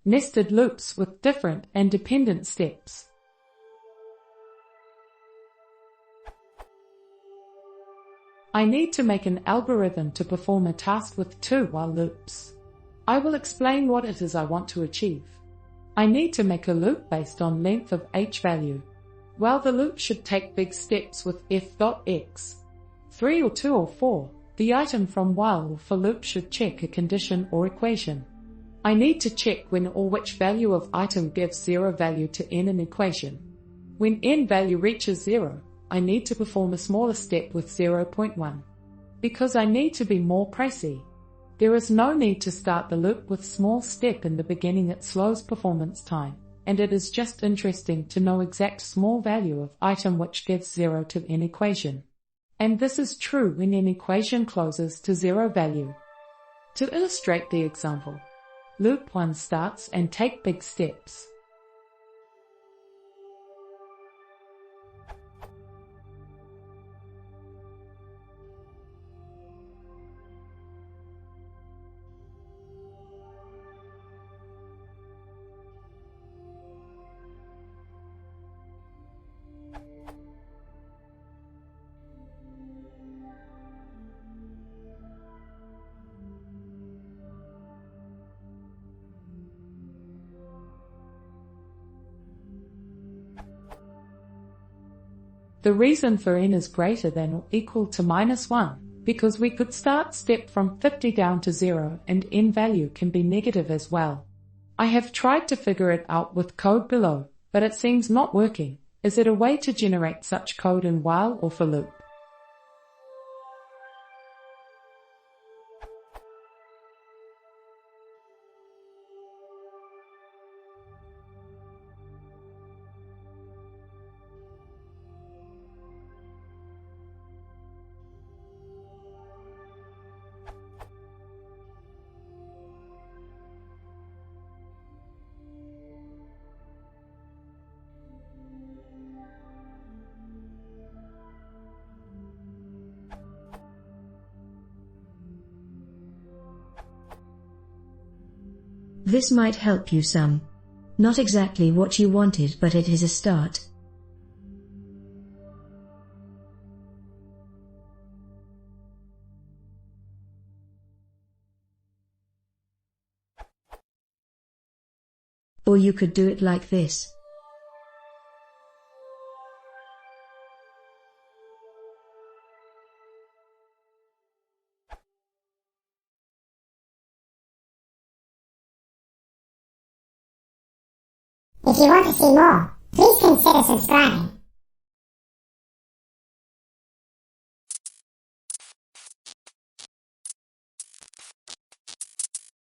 nested loops with different and dependent steps. I need to make an algorithm to perform a task with 2 while loops. I will explain what it is I want to achieve. I need to make a loop based on length of h value. While the loop should take big steps with f.x, 3 or 2 or 4, the item from while or for loop should check a condition or equation. I need to check when or which value of item gives 0 value to n an equation. When n value reaches 0, I need to perform a smaller step with 0.1. Because I need to be more precise, there is no need to start the loop with small step in the beginning. It slows performance time, and it is just interesting to know exact small value of item which gives 0 to n equation. And this is true when n equation closes to 0 value. To illustrate the example, loop 1 starts and take big steps. The reason for n is greater than or equal to -1, because we could start step from 50 down to 0 and n value can be negative as well. I have tried to figure it out with code below, but it seems not working. Is it a way to generate such code in while or for loop? This might help you some. Not exactly what you wanted, but it is a start. Or you could do it like this. If you want to see more, please consider subscribing.